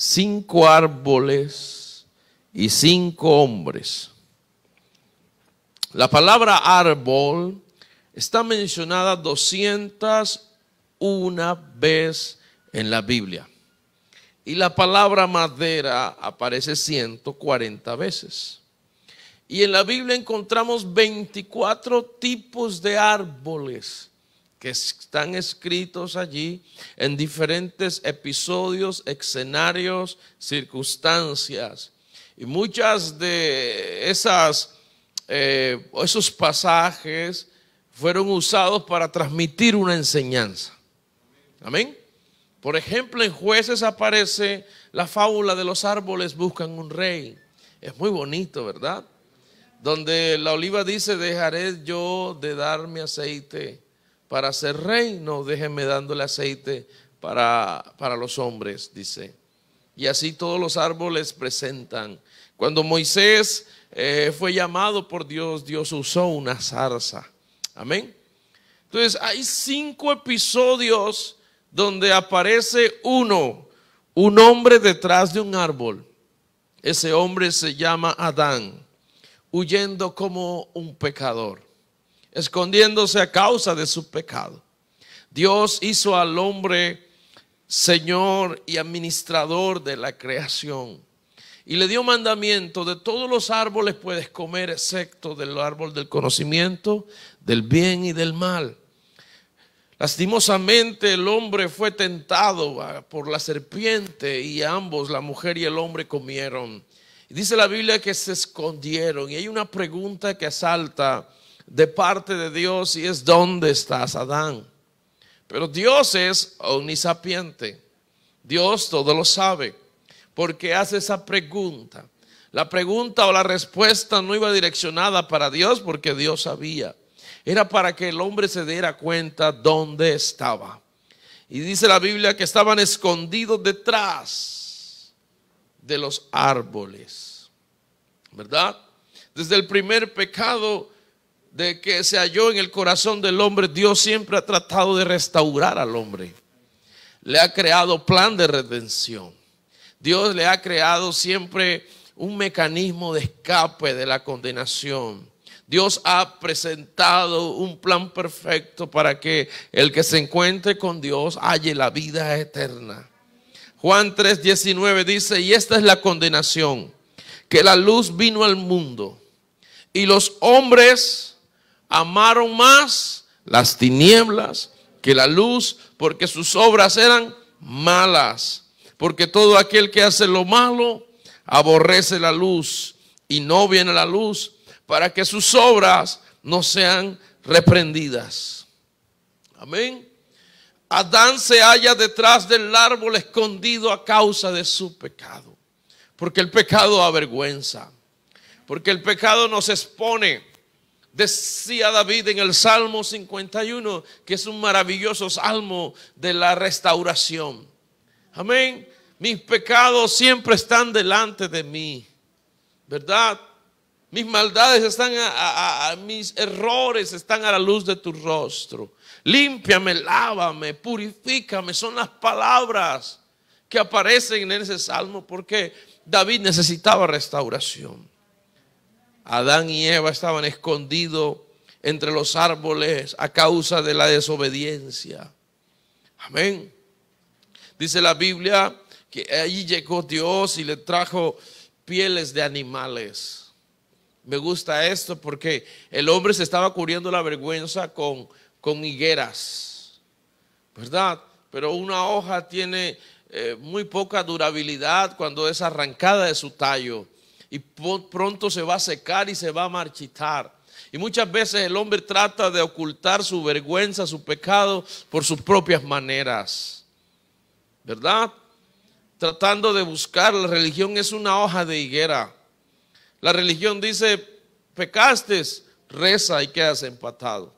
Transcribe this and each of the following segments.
5 árboles y 5 hombres. La palabra árbol está mencionada 201 veces en la Biblia. Y la palabra madera aparece 140 veces. Y en la Biblia encontramos 24 tipos de árboles que están escritos allí en diferentes episodios, escenarios, circunstancias. Y muchas de esos pasajes fueron usados para transmitir una enseñanza. Amén. Por ejemplo, en Jueces aparece la fábula de los árboles buscan un rey. Es muy bonito, ¿verdad? Donde la oliva dice, dejaré yo de dar mi aceite para ser rey. No, déjenme dándole aceite para los hombres, dice. Y así todos los árboles presentan. Cuando Moisés fue llamado por Dios, Dios usó una zarza. Amén. Entonces hay 5 episodios donde aparece un hombre detrás de un árbol. Ese hombre se llama Adán, huyendo como un pecador, escondiéndose a causa de su pecado. Dios hizo al hombre Señor y administrador de la creación y le dio mandamiento: de todos los árboles puedes comer excepto del árbol del conocimiento del bien y del mal. Lastimosamente el hombre fue tentado por la serpiente y ambos, la mujer y el hombre, comieron. Y dice la Biblia que se escondieron. Y hay una pregunta que asalta de parte de Dios y es: ¿dónde estás, Adán? Pero Dios es omnisapiente. Dios todo lo sabe. ¿Por qué hace esa pregunta? La pregunta o la respuesta no iba direccionada para Dios, porque Dios sabía. Era para que el hombre se diera cuenta dónde estaba. Y dice la Biblia que estaban escondidos detrás de los árboles, ¿verdad? Desde el primer pecado de que se halló en el corazón del hombre, Dios siempre ha tratado de restaurar al hombre. Le ha creado plan de redención. Dios le ha creado siempre un mecanismo de escape de la condenación. Dios ha presentado un plan perfecto para que el que se encuentre con Dios halle la vida eterna. Juan 3:19 dice: y esta es la condenación, que la luz vino al mundo y los hombres amaron más las tinieblas que la luz, porque sus obras eran malas. Porque todo aquel que hace lo malo aborrece la luz y no viene a la luz, para que sus obras no sean reprendidas. Amén. Adán se halla detrás del árbol escondido a causa de su pecado. Porque el pecado avergüenza. Porque el pecado nos expone. Decía David en el Salmo 51, que es un maravilloso salmo de la restauración. Amén. Mis pecados siempre están delante de mí, ¿verdad? Mis maldades están mis errores están a la luz de tu rostro. Límpiame, lávame, purifícame. Son las palabras que aparecen en ese salmo, porque David necesitaba restauración. Adán y Eva estaban escondidos entre los árboles a causa de la desobediencia. Amén. Dice la Biblia que allí llegó Dios y le trajo pieles de animales. Me gusta esto porque el hombre se estaba cubriendo la vergüenza con higueras, ¿verdad? Pero una hoja tiene muy poca durabilidad cuando es arrancada de su tallo y pronto se va a secar y se va a marchitar. Y muchas veces el hombre trata de ocultar su vergüenza, su pecado, por sus propias maneras, ¿verdad? Tratando de buscar. La religión es una hoja de higuera. La religión dice: pecaste, reza y quedas empatado.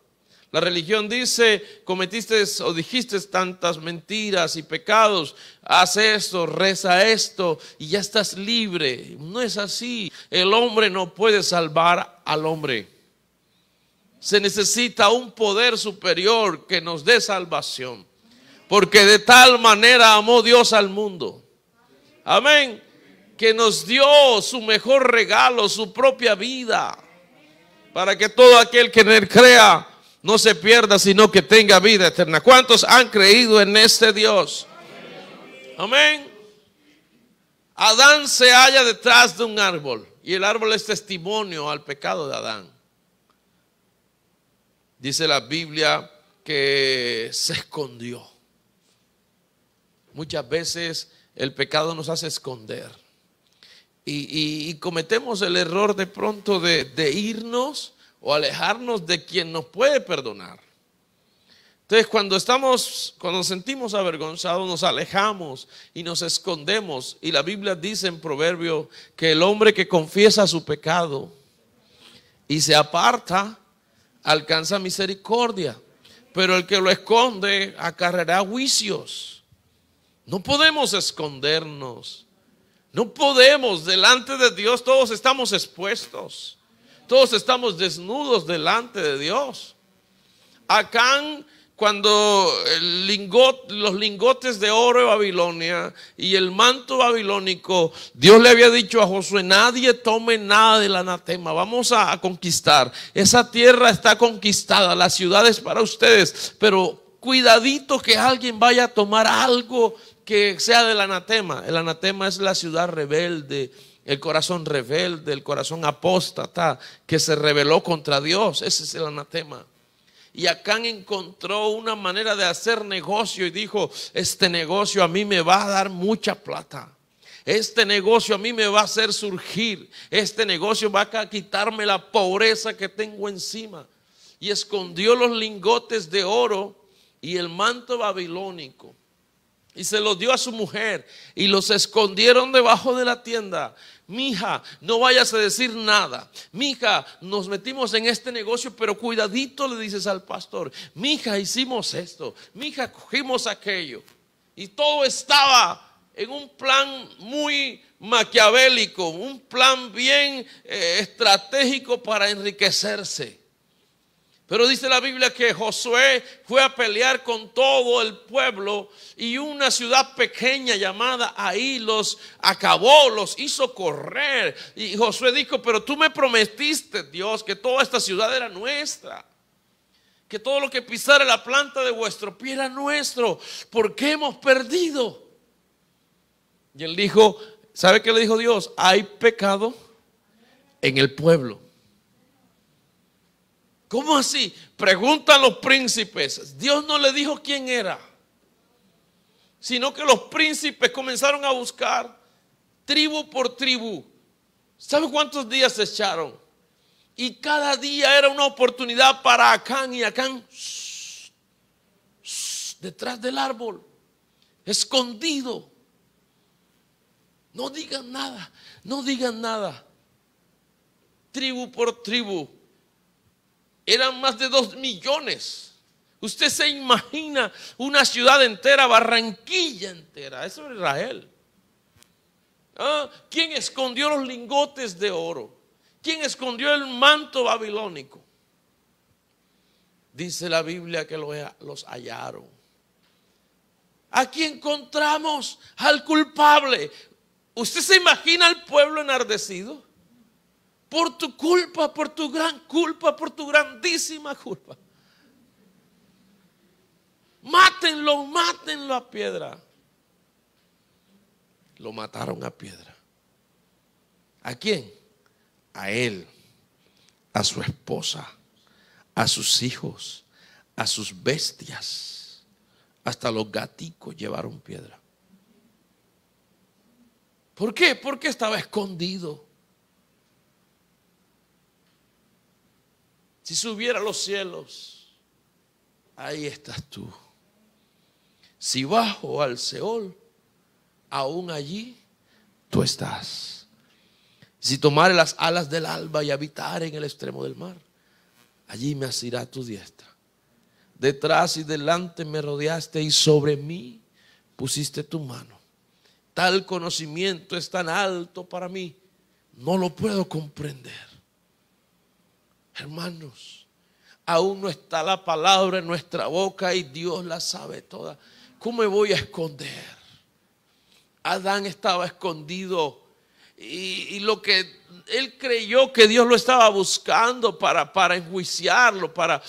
La religión dice: cometiste o dijiste tantas mentiras y pecados, haz esto, reza esto y ya estás libre. No es así. El hombre no puede salvar al hombre. Se necesita un poder superior que nos dé salvación. Porque de tal manera amó Dios al mundo, Amén. Que nos dio su mejor regalo, su propia vida, para que todo aquel que en él crea no se pierda, sino que tenga vida eterna. ¿Cuántos han creído en este Dios? Amén. Adán se halla detrás de un árbol, y el árbol es testimonio al pecado de Adán. Dice la Biblia que se escondió. Muchas veces el pecado nos hace esconder. Y cometemos el error de pronto de irnos o alejarnos de quien nos puede perdonar. Entonces cuando nos sentimos avergonzados, nos alejamos y nos escondemos. Y la Biblia dice en Proverbio que el hombre que confiesa su pecado y se aparta, alcanza misericordia. Pero el que lo esconde acarreará juicios. No podemos escondernos. No podemos, delante de Dios todos estamos expuestos. Todos estamos desnudos delante de Dios. Acán, cuando los lingotes de oro de Babilonia y el manto babilónico, Dios le había dicho a Josué: nadie tome nada del anatema, vamos a conquistar. Esa tierra está conquistada, la ciudad es para ustedes, pero cuidadito que alguien vaya a tomar algo que sea del anatema. El anatema es la ciudad rebelde, el corazón rebelde, el corazón apóstata que se rebeló contra Dios. Ese es el anatema. Y Acán encontró una manera de hacer negocio y dijo: este negocio a mí me va a dar mucha plata. Este negocio a mí me va a hacer surgir. Este negocio va a quitarme la pobreza que tengo encima. Y escondió los lingotes de oro y el manto babilónico. Y se los dio a su mujer y los escondieron debajo de la tienda. Mija, no vayas a decir nada. Mija, nos metimos en este negocio, pero cuidadito, le dices al pastor. Mija, hicimos esto. Mija, cogimos aquello. Y todo estaba en un plan muy maquiavélico, un plan bien estratégico para enriquecerse. Pero dice la Biblia que Josué fue a pelear con todo el pueblo y una ciudad pequeña llamada Ai los acabó, los hizo correr. Y Josué dijo: pero tú me prometiste, Dios, que toda esta ciudad era nuestra, que todo lo que pisara la planta de vuestro pie era nuestro. ¿Por qué hemos perdido? Y él dijo, ¿sabe qué le dijo Dios? Hay pecado en el pueblo. ¿Cómo así? Preguntan los príncipes. Dios no le dijo quién era, sino que los príncipes comenzaron a buscar tribu por tribu. ¿Sabe cuántos días se echaron? Y cada día era una oportunidad para Acán. Y Acán detrás del árbol, escondido. No digan nada, no digan nada. Tribu por tribu. Eran más de 2 millones. Usted se imagina una ciudad entera, Barranquilla entera. Eso es Israel. ¿Quién escondió los lingotes de oro? ¿Quién escondió el manto babilónico? Dice la Biblia que los hallaron. Aquí encontramos al culpable. ¿Usted se imagina al pueblo enardecido? Por tu culpa, por tu gran culpa, por tu grandísima culpa. Mátenlo, mátenlo a piedra. Lo mataron a piedra. ¿A quién? A él, a su esposa, a sus hijos, a sus bestias. Hasta los gaticos llevaron piedra. ¿Por qué? Porque estaba escondido. Si subiera a los cielos, ahí estás tú. Si bajo al Seol, aún allí tú estás. Si tomare las alas del alba y habitar en el extremo del mar, allí me asirá tu diestra. Detrás y delante me rodeaste y sobre mí pusiste tu mano. Tal conocimiento es tan alto para mí, no lo puedo comprender. Hermanos, aún no está la palabra en nuestra boca y Dios la sabe toda. ¿Cómo me voy a esconder? Adán estaba escondido y lo que él creyó que Dios lo estaba buscando para enjuiciarlo, para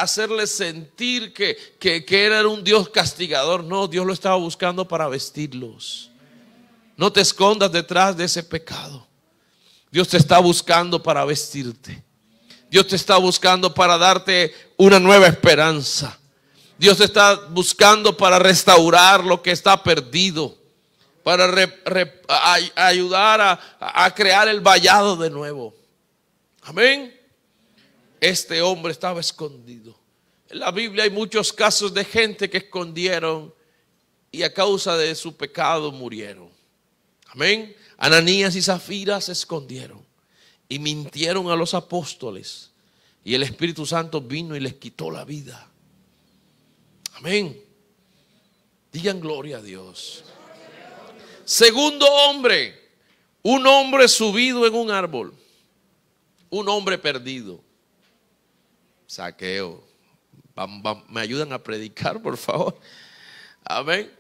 hacerle sentir que era un Dios castigador. No, Dios lo estaba buscando para vestirlos. No te escondas detrás de ese pecado. Dios te está buscando para vestirte. Dios te está buscando para darte una nueva esperanza. Dios te está buscando para restaurar lo que está perdido, para ayudar a crear el vallado de nuevo. Amén. Este hombre estaba escondido. En la Biblia hay muchos casos de gente que escondieron y a causa de su pecado murieron. Amén. Ananías y Zafira se escondieron y mintieron a los apóstoles, y el Espíritu Santo vino y les quitó la vida. Amén. Digan gloria a Dios. Segundo hombre, un hombre subido en un árbol, un hombre perdido. Zaqueo. ¿Me ayudan a predicar, por favor? Amén.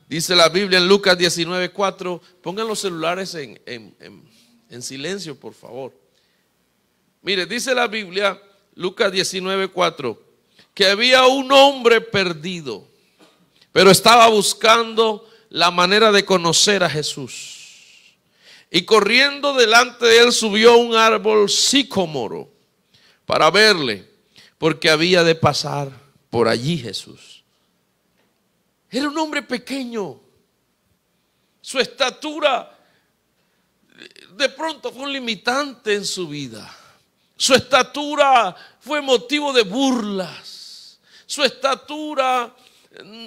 Dice la Biblia en Lucas 19:4. Pongan los celulares en silencio, por favor. Mire, dice la Biblia, Lucas 19:4, que había un hombre perdido, pero estaba buscando la manera de conocer a Jesús. Y corriendo delante de él subió a un árbol sicómoro para verle, porque había de pasar por allí Jesús. Era un hombre pequeño. Su estatura de pronto fue un limitante en su vida. Su estatura fue motivo de burlas. Su estatura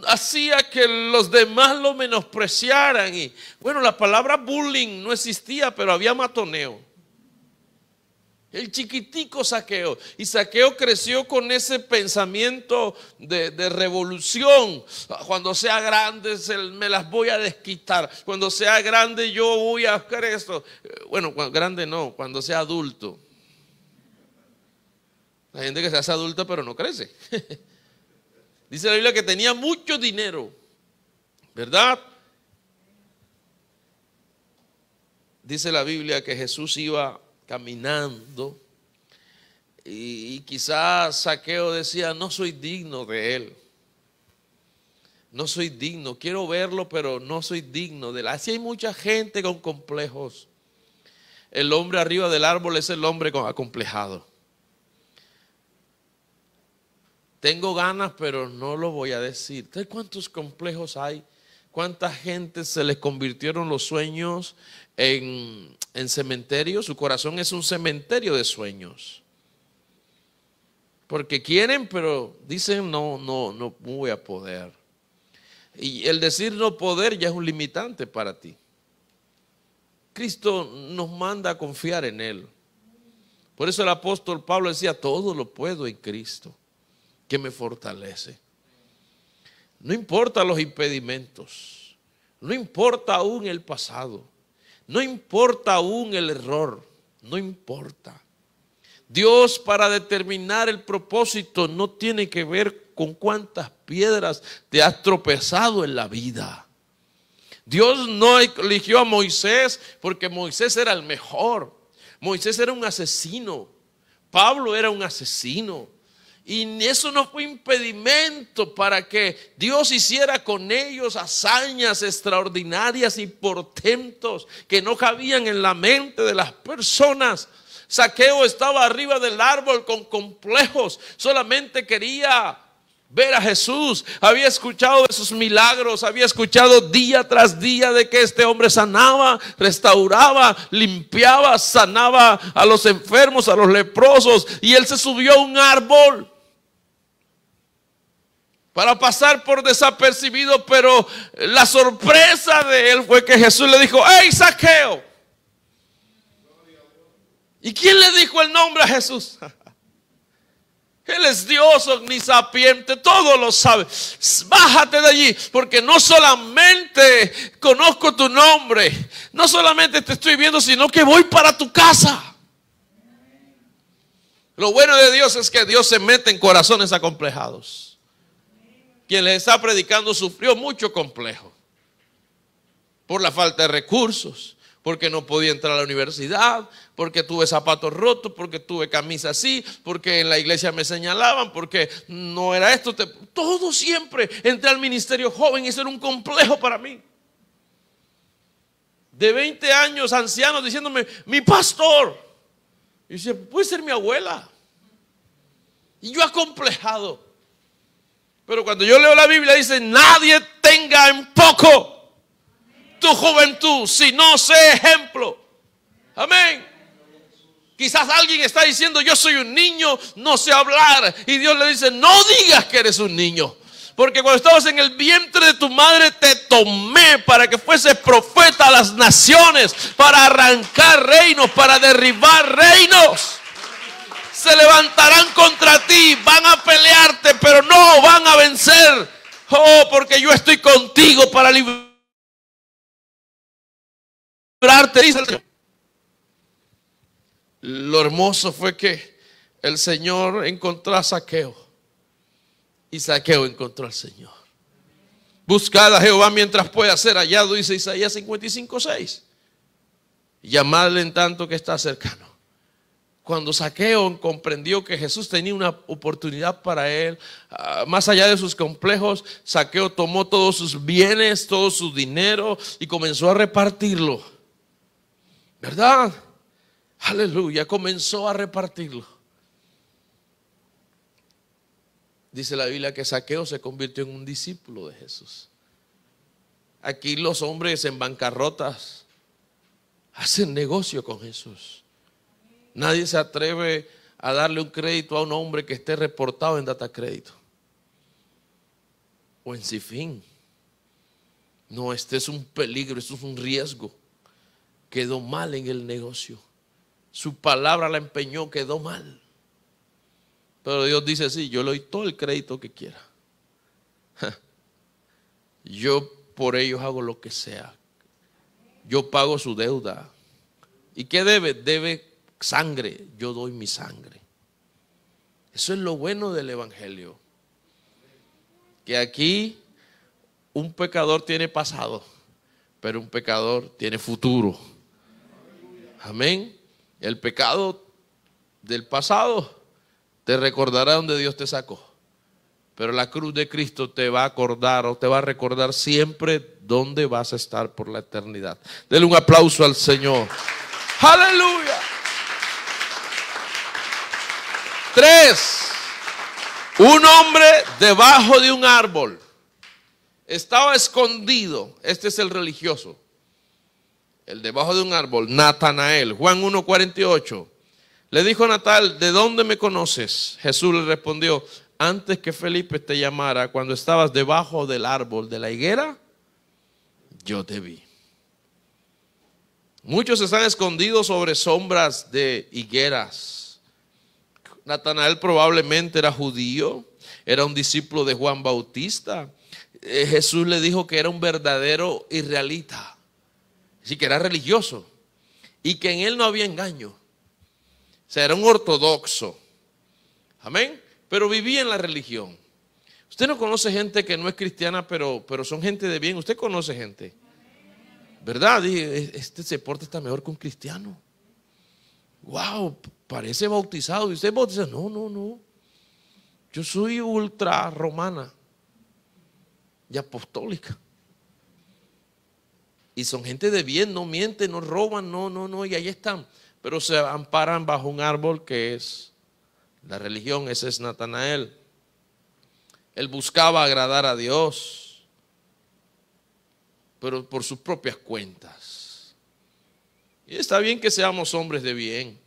hacía que los demás lo menospreciaran. Y bueno, la palabra bullying no existía, pero había matoneo. El chiquitico Zaqueo. Y Zaqueo creció con ese pensamiento de revolución. Cuando sea grande me las voy a desquitar. Cuando sea grande yo voy a hacer esto. Bueno, grande no, cuando sea adulto. La gente que se hace adulta pero no crece. Dice la Biblia que tenía mucho dinero, ¿verdad? Dice la Biblia que Jesús iba caminando y quizás Zaqueo decía: no soy digno de él. No soy digno, quiero verlo, pero no soy digno de él. Así hay mucha gente con complejos. El hombre arriba del árbol es el hombre acomplejado. Tengo ganas, pero no lo voy a decir. ¿Sabes cuántos complejos hay? ¿Cuánta gente se les convirtieron los sueños en cementerios? Su corazón es un cementerio de sueños. Porque quieren, pero dicen no voy a poder. Y el decir no poder ya es un limitante para ti. Cristo nos manda a confiar en Él. Por eso el apóstol Pablo decía: todo lo puedo en Cristo, que me fortalece. No importa los impedimentos, no importa aún el pasado, no importa aún el error, no importa. Dios, para determinar el propósito, no tiene que ver con cuántas piedras te has tropezado en la vida. Dios no eligió a Moisés porque Moisés era el mejor. Moisés era un asesino. Pablo era un asesino. Y eso no fue impedimento para que Dios hiciera con ellos hazañas extraordinarias y portentos que no cabían en la mente de las personas. Zaqueo estaba arriba del árbol con complejos, solamente quería ver a Jesús. Había escuchado de sus milagros, había escuchado día tras día de que este hombre sanaba, restauraba, limpiaba, sanaba a los enfermos, a los leprosos. Y él se subió a un árbol para pasar por desapercibido, pero la sorpresa de él fue que Jesús le dijo: ¡hey, Zaqueo! ¿Y quién le dijo el nombre a Jesús? Él es Dios omnisapiente, todo lo sabe. Bájate de allí, porque no solamente conozco tu nombre, no solamente te estoy viendo, sino que voy para tu casa. Lo bueno de Dios es que Dios se mete en corazones acomplejados. Quien les está predicando sufrió mucho complejo. por la falta de recursos, porque no podía entrar a la universidad, porque tuve zapatos rotos, porque tuve camisa así, porque en la iglesia me señalaban, porque no era esto. Todo siempre. Entré al ministerio joven y eso era un complejo para mí. De 20 años, ancianos diciéndome, mi pastor. Y dice, puede ser mi abuela. Y yo acomplejado. Pero cuando yo leo la Biblia dice, nadie tenga en poco tu juventud, si no sé ejemplo. Amén. Quizás alguien está diciendo, yo soy un niño, no sé hablar. Y Dios le dice, no digas que eres un niño. Porque cuando estabas en el vientre de tu madre te tomé para que fueses profeta a las naciones, para arrancar reinos, para derribar reinos. Se levantarán contra ti, van a pelearte, pero no van a vencer. Oh, porque yo estoy contigo para librarte, dice el Señor. Lo hermoso fue que el Señor encontró a Zaqueo y Zaqueo encontró al Señor. Buscad a Jehová mientras pueda ser hallado, dice Isaías 55:6. Llamadle en tanto que está cercano. Cuando Zaqueo comprendió que Jesús tenía una oportunidad para él, más allá de sus complejos, Zaqueo tomó todos sus bienes, todo su dinero y comenzó a repartirlo. ¿Verdad? Aleluya, comenzó a repartirlo. Dice la Biblia que Zaqueo se convirtió en un discípulo de Jesús. Aquí los hombres en bancarrotas hacen negocio con Jesús. Nadie se atreve a darle un crédito a un hombre que esté reportado en Datacrédito o en Cifin. No, este es un peligro, esto es un riesgo. Quedó mal en el negocio. Su palabra la empeñó, quedó mal. Pero Dios dice, sí, yo le doy todo el crédito que quiera. Yo por ellos hago lo que sea. Yo pago su deuda. ¿Y qué debe? Debe sangre. Yo doy mi sangre. Eso es lo bueno del evangelio. Que aquí un pecador tiene pasado, pero un pecador tiene futuro. Amén. El pecado del pasado te recordará donde Dios te sacó, pero la cruz de Cristo te va a acordar o te va a recordar siempre dónde vas a estar por la eternidad. Denle un aplauso al Señor. Aleluya. 3. Un hombre debajo de un árbol estaba escondido. Este es el religioso. El debajo de un árbol, Natanael. Juan 1:48. Le dijo a Natanael, ¿de dónde me conoces? Jesús le respondió, antes que Felipe te llamara, cuando estabas debajo del árbol de la higuera, yo te vi. Muchos están escondidos sobre sombras de higueras. Natanael probablemente era judío, era un discípulo de Juan Bautista. Jesús le dijo que era un verdadero israelita, así que era religioso y que en él no había engaño. O sea, era un ortodoxo. Amén. Pero vivía en la religión. Usted no conoce gente que no es cristiana, pero son gente de bien. Usted conoce gente, ¿verdad? Este se porta está mejor que un cristiano. Wow, parece bautizado. ¿Y usted bautiza? No. Yo soy ultra romana y apostólica. Y son gente de bien, no mienten, no roban, no, y ahí están. Pero se amparan bajo un árbol que es la religión. Ese es Natanael. Él buscaba agradar a Dios, pero por sus propias cuentas. Y está bien que seamos hombres de bien,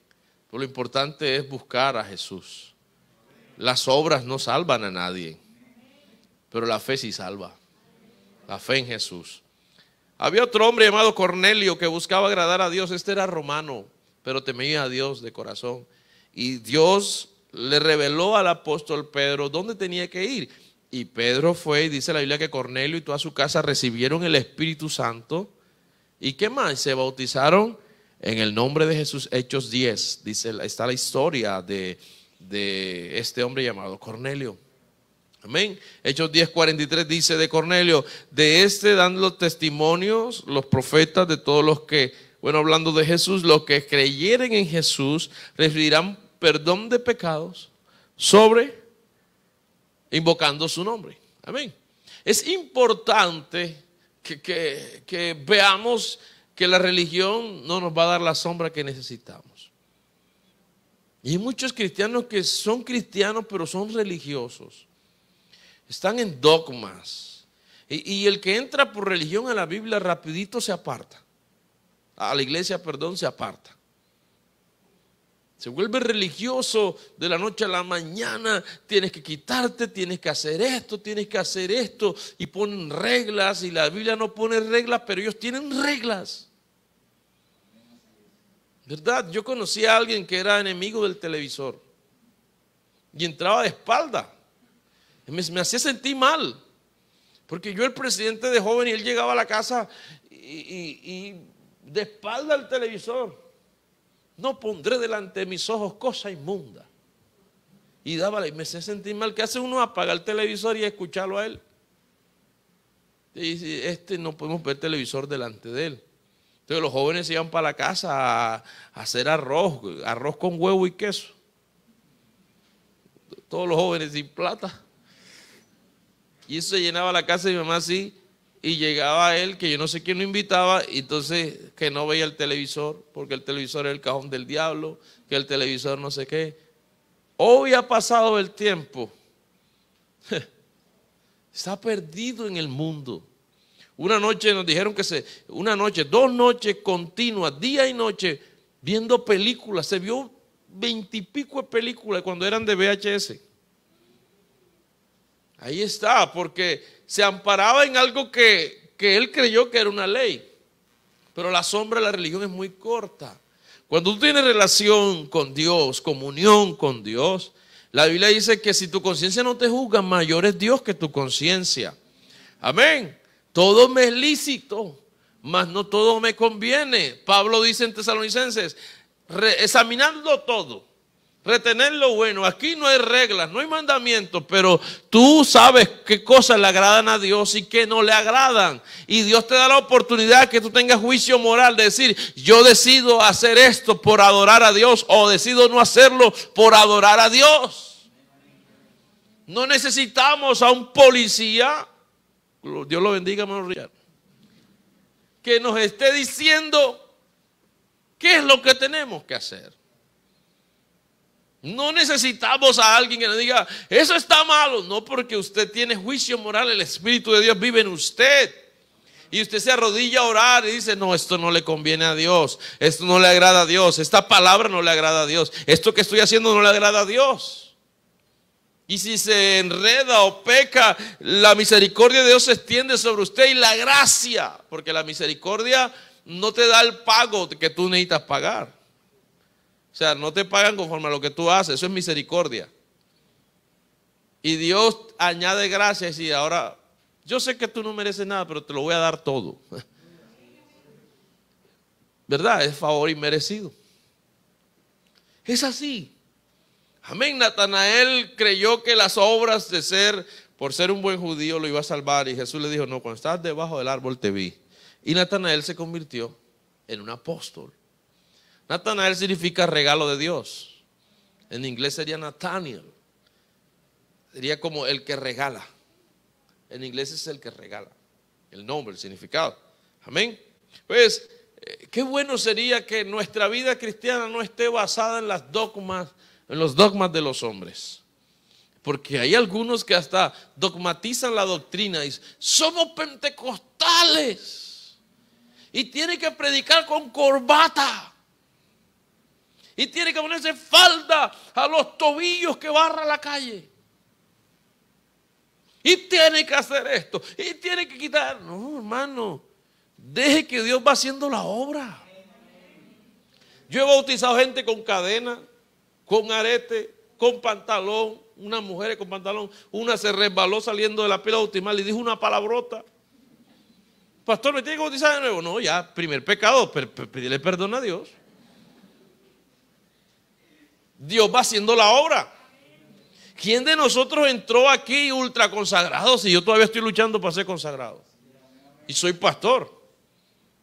pero lo importante es buscar a Jesús. Las obras no salvan a nadie, pero la fe sí salva. La fe en Jesús. Había otro hombre llamado Cornelio que buscaba agradar a Dios. Este era romano, pero temía a Dios de corazón. Y Dios le reveló al apóstol Pedro dónde tenía que ir. Y Pedro fue, y dice la Biblia que Cornelio y toda su casa recibieron el Espíritu Santo. ¿Y qué más? Se bautizaron en el nombre de Jesús. Hechos 10, dice, está la historia de este hombre llamado Cornelio. Amén. Hechos 10:43 dice de Cornelio: de este dan los testimonios los profetas de todos los que, bueno, hablando de Jesús, los que creyeren en Jesús recibirán perdón de pecados sobre, invocando su nombre. Amén. Es importante que veamos que la religión no nos va a dar la sombra que necesitamos. Y hay muchos cristianos que son cristianos pero son religiosos. Están en dogmas. Y el que entra por religión a la Biblia rapidito se aparta. A la iglesia, perdón, se aparta. Se vuelve religioso de la noche a la mañana. Tienes que quitarte, tienes que hacer esto. Y ponen reglas. Y la Biblia no pone reglas, pero ellos tienen reglas. ¿Verdad? Yo conocí a alguien que era enemigo del televisor. Y entraba de espalda. Me hacía sentir mal. Porque yo, el presidente de joven, y él llegaba a la casa y de espalda al televisor. No pondré delante de mis ojos cosa inmunda. Y me hacía sentir mal. ¿Qué hace uno? Apagar el televisor y escucharlo a él. Y dice, no podemos ver televisor delante de él. Entonces los jóvenes iban para la casa a hacer arroz con huevo y queso. Todos los jóvenes sin plata. Y eso se llenaba la casa de mi mamá así. Y llegaba él, que yo no sé quién lo invitaba, y entonces que no veía el televisor, porque el televisor era el cajón del diablo, que el televisor no sé qué. Hoy ha pasado el tiempo. Está perdido en el mundo. Una noche nos dijeron dos noches continuas, día y noche, viendo películas. Se vio 20 y pico de películas cuando eran de VHS. Ahí está, porque se amparaba en algo que él creyó que era una ley. Pero la sombra de la religión es muy corta. Cuando tú tienes relación con Dios, comunión con Dios, la Biblia dice que si tu conciencia no te juzga, mayor es Dios que tu conciencia. Amén. Todo me es lícito, mas no todo me conviene. Pablo dice en Tesalonicenses, examinando todo, retener lo bueno. Aquí no hay reglas, no hay mandamientos, pero tú sabes qué cosas le agradan a Dios y qué no le agradan. Y Dios te da la oportunidad que tú tengas juicio moral de decir, yo decido hacer esto por adorar a Dios, o decido no hacerlo por adorar a Dios. No necesitamos a un policía, Dios lo bendiga, hermano Rial, que nos esté diciendo qué es lo que tenemos que hacer. No necesitamos a alguien que nos diga, eso está malo. No, porque usted tiene juicio moral, el Espíritu de Dios vive en usted. Y usted se arrodilla a orar y dice, no, esto no le conviene a Dios, esto no le agrada a Dios, esta palabra no le agrada a Dios, esto que estoy haciendo no le agrada a Dios. Y si se enreda o peca, la misericordia de Dios se extiende sobre usted, y la gracia, porque la misericordia no te da el pago que tú necesitas pagar. O sea, no te pagan conforme a lo que tú haces, eso es misericordia. Y Dios añade gracia y dice, ahora, yo sé que tú no mereces nada, pero te lo voy a dar todo. ¿Verdad? Es favor inmerecido. Es así. Amén. Natanael creyó que las obras por ser un buen judío, lo iba a salvar. Y Jesús le dijo, no, cuando estabas debajo del árbol te vi. Y Natanael se convirtió en un apóstol. Natanael significa regalo de Dios. En inglés sería Nathaniel. Sería como el que regala. En inglés es el que regala. El nombre, el significado. Amén. Pues, qué bueno sería que nuestra vida cristiana no esté basada en los dogmas de los hombres. Porque hay algunos que hasta dogmatizan la doctrina y dicen, somos pentecostales. Y tiene que predicar con corbata. Y tiene que ponerse falda a los tobillos que barra la calle. Y tiene que hacer esto. Y tiene que quitar. No, hermano. Deje que Dios va haciendo la obra. Yo he bautizado gente con cadena, con arete, con pantalón. Unas mujeres con pantalón. Una se resbaló saliendo de la pila bautismal y dijo una palabrota. Pastor, ¿me tiene que bautizar de nuevo? No, ya, primer pecado. Pedirle perdón a Dios. Dios va haciendo la obra. ¿Quién de nosotros entró aquí ultra consagrado si yo todavía estoy luchando para ser consagrado? Y soy pastor,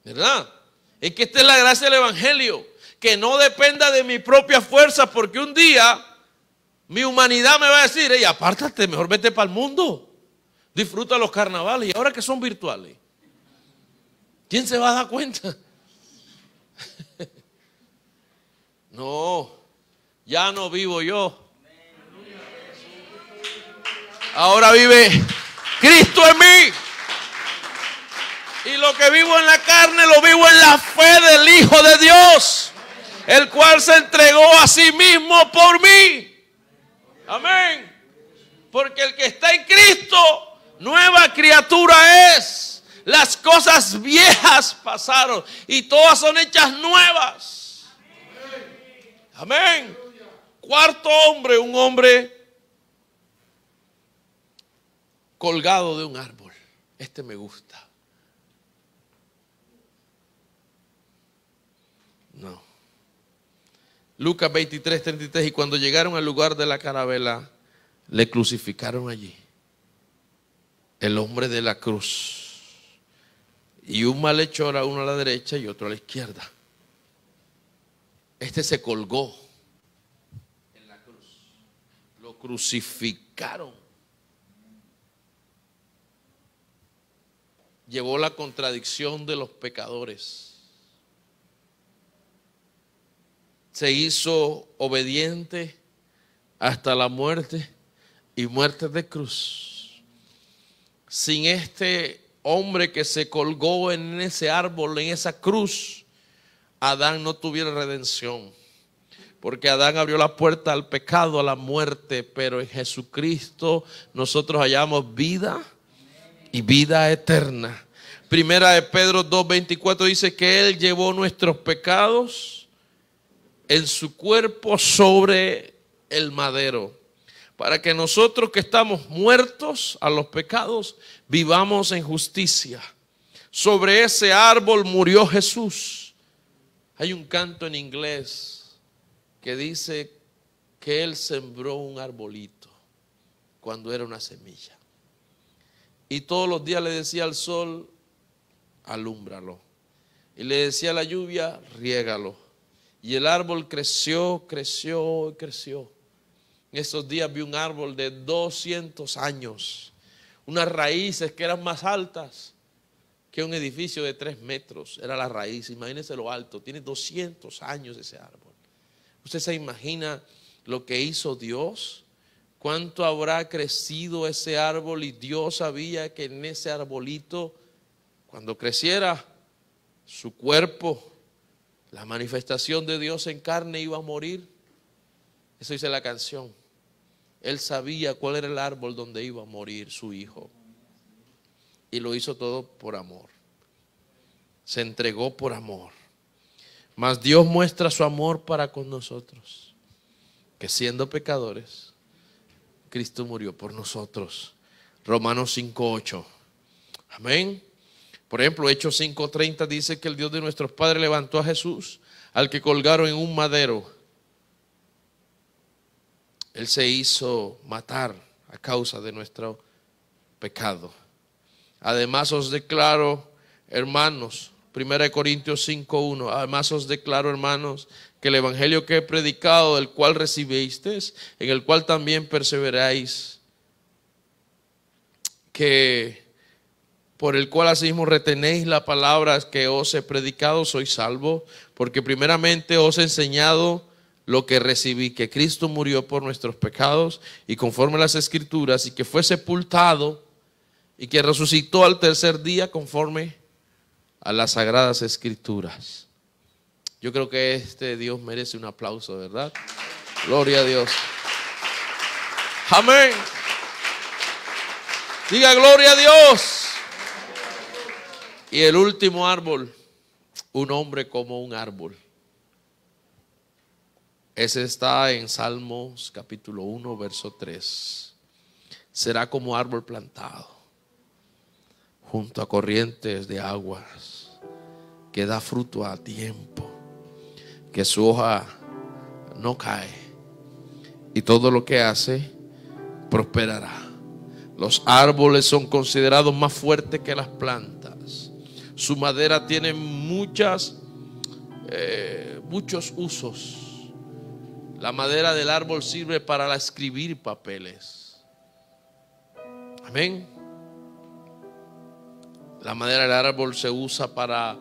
¿verdad? Es que esta es la gracia del evangelio, que no dependa de mi propia fuerza, porque un día mi humanidad me va a decir: hey, apártate, mejor vete para el mundo, disfruta los carnavales, y ahora que son virtuales, ¿quién se va a dar cuenta? No, ya no vivo yo, ahora vive Cristo en mí. Y lo que vivo en la carne lo vivo en la fe del Hijo de Dios, el cual se entregó a sí mismo por mí. Amén. Porque el que está en Cristo, nueva criatura es. Las cosas viejas pasaron y todas son hechas nuevas. Amén. Cuarto hombre, un hombre colgado de un árbol. Este me gusta. No. Lucas 23:33. Y cuando llegaron al lugar de la carabela, le crucificaron allí, el hombre de la cruz, y un malhechor, a uno a la derecha y otro a la izquierda. Este se colgó en la cruz, lo crucificaron. Llevó la contradicción de los pecadores. Se hizo obediente hasta la muerte, y muerte de cruz. Sin este hombre que se colgó en ese árbol, en esa cruz, Adán no tuviera redención. Porque Adán abrió la puerta al pecado, a la muerte, pero en Jesucristo nosotros hallamos vida y vida eterna. Primera de Pedro 2:24 dice que Él llevó nuestros pecados en su cuerpo sobre el madero, para que nosotros que estamos muertos a los pecados vivamos en justicia. Sobre ese árbol murió Jesús. Hay un canto en inglés que dice que Él sembró un arbolito cuando era una semilla, y todos los días le decía al sol: alúmbralo, y le decía a la lluvia: riégalo. Y el árbol creció, creció, creció. En estos días vi un árbol de 200 años, unas raíces que eran más altas que un edificio de 3 metros. Era la raíz, imagínense lo alto, tiene 200 años ese árbol. ¿Usted se imagina lo que hizo Dios? ¿Cuánto habrá crecido ese árbol? Y Dios sabía que en ese arbolito, cuando creciera, su cuerpo, la manifestación de Dios en carne, iba a morir. Eso dice la canción. Él sabía cuál era el árbol donde iba a morir su hijo, y lo hizo todo por amor. Se entregó por amor. Mas Dios muestra su amor para con nosotros, que siendo pecadores, Cristo murió por nosotros. Romanos 5:8. Amén. Por ejemplo, Hechos 5:30 dice que el Dios de nuestros padres levantó a Jesús, al que colgaron en un madero. Él se hizo matar a causa de nuestro pecado. Además os declaro, hermanos, 1 Corintios 5:1, además os declaro, hermanos, que el evangelio que he predicado, del cual recibisteis, en el cual también perseveráis, que por el cual asimismo retenéis la palabra que os he predicado, sois salvos, porque primeramente os he enseñado lo que recibí, que Cristo murió por nuestros pecados y conforme a las Escrituras, y que fue sepultado y que resucitó al tercer día conforme a las Sagradas Escrituras. Yo creo que este Dios merece un aplauso, ¿verdad? Gloria a Dios. Amén. Diga gloria a Dios. Y el último árbol, un hombre como un árbol. Ese está en Salmos capítulo 1, verso 3. Será como árbol plantado junto a corrientes de aguas, que da fruto a tiempo, que su hoja no cae, y todo lo que hace prosperará. Los árboles son considerados más fuertes que las plantas. Su madera tiene muchos usos. La madera del árbol sirve para escribir papeles. Amén. La madera del árbol se usa para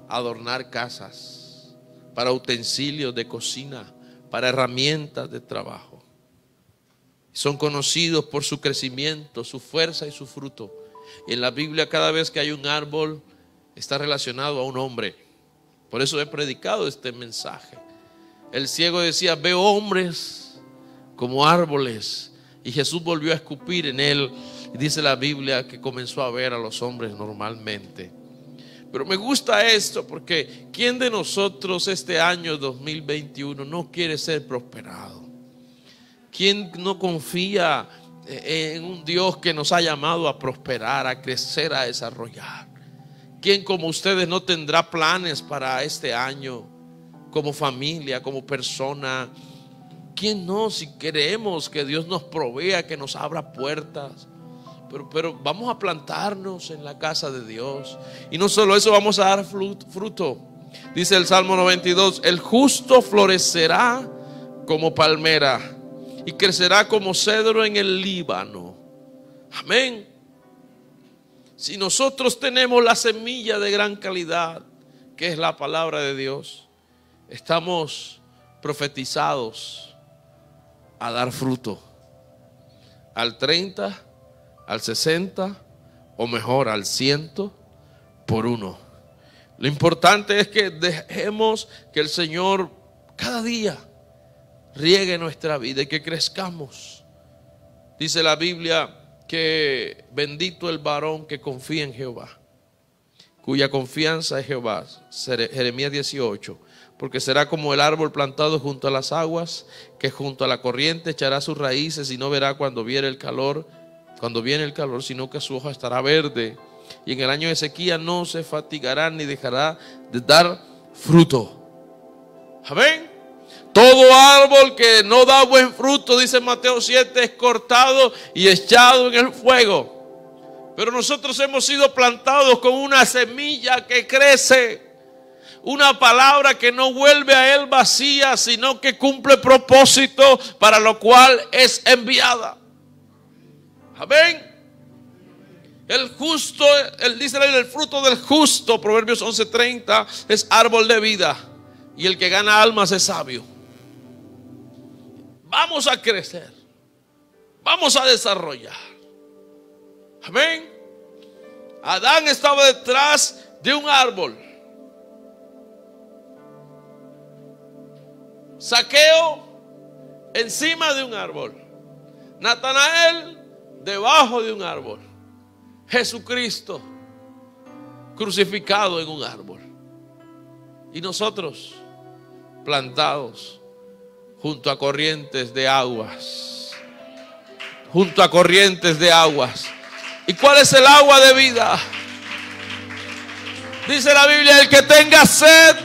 adornar casas, para utensilios de cocina, para herramientas de trabajo. Son conocidos por su crecimiento, su fuerza y su fruto. Y en la Biblia, cada vez que hay un árbol, está relacionado a un hombre. Por eso he predicado este mensaje. El ciego decía: veo hombres como árboles. Y Jesús volvió a escupir en él. Y dice la Biblia que comenzó a ver a los hombres normalmente. Pero me gusta esto, porque ¿quién de nosotros este año 2021 no quiere ser prosperado? ¿Quién no confía en un Dios que nos ha llamado a prosperar, a crecer, a desarrollar? ¿Quién como ustedes no tendrá planes para este año, como familia, como persona? ¿Quién no? Si queremos que Dios nos provea, que nos abra puertas. Pero vamos a plantarnos en la casa de Dios. Y no solo eso, vamos a dar fruto. Dice el Salmo 92: el justo florecerá como palmera y crecerá como cedro en el Líbano. Amén. Si nosotros tenemos la semilla de gran calidad, que es la palabra de Dios, estamos profetizados a dar fruto al 30, al 60 o mejor al 100 por uno. Lo importante es que dejemos que el Señor cada día riegue nuestra vida y que crezcamos. Dice la Biblia que bendito el varón que confía en Jehová, cuya confianza es Jehová. Jeremías 18. Porque será como el árbol plantado junto a las aguas, que junto a la corriente echará sus raíces y no verá cuando viene el calor, sino que su hoja estará verde. Y en el año de sequía no se fatigará ni dejará de dar fruto. Amén. Todo árbol que no da buen fruto, dice Mateo 7, es cortado y echado en el fuego. Pero nosotros hemos sido plantados con una semilla que crece. Una palabra que no vuelve a él vacía, sino que cumple propósito para lo cual es enviada. Amén. El justo, él dice el fruto del justo, Proverbios 11:30, es árbol de vida. Y el que gana almas es sabio. Vamos a crecer. Vamos a desarrollar. Amén. Adán estaba detrás de un árbol. Zaqueo encima de un árbol. Natanael debajo de un árbol. Jesucristo crucificado en un árbol. Y nosotros plantados junto a corrientes de aguas. Junto a corrientes de aguas. ¿Y cuál es el agua de vida? Dice la Biblia: el que tenga sed,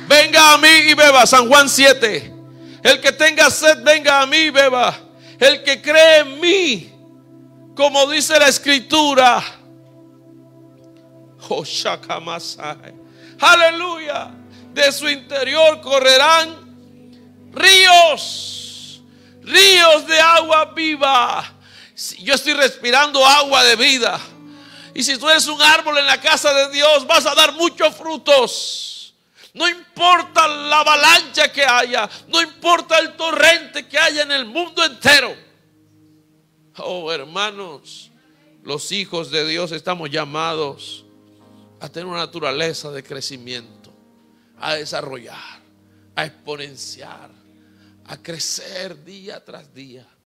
venga a mí y beba. San Juan 7. El que tenga sed, venga a mí y beba. El que cree en mí, como dice la escritura, aleluya, de su interior correrán ríos de agua viva. Yo estoy respirando agua de vida. Y si tú eres un árbol en la casa de Dios, vas a dar muchos frutos. No importa la avalancha que haya, no importa el torrente que haya en el mundo entero. Oh, hermanos, los hijos de Dios estamos llamados a tener una naturaleza de crecimiento, a desarrollar, a exponenciar, a crecer día tras día.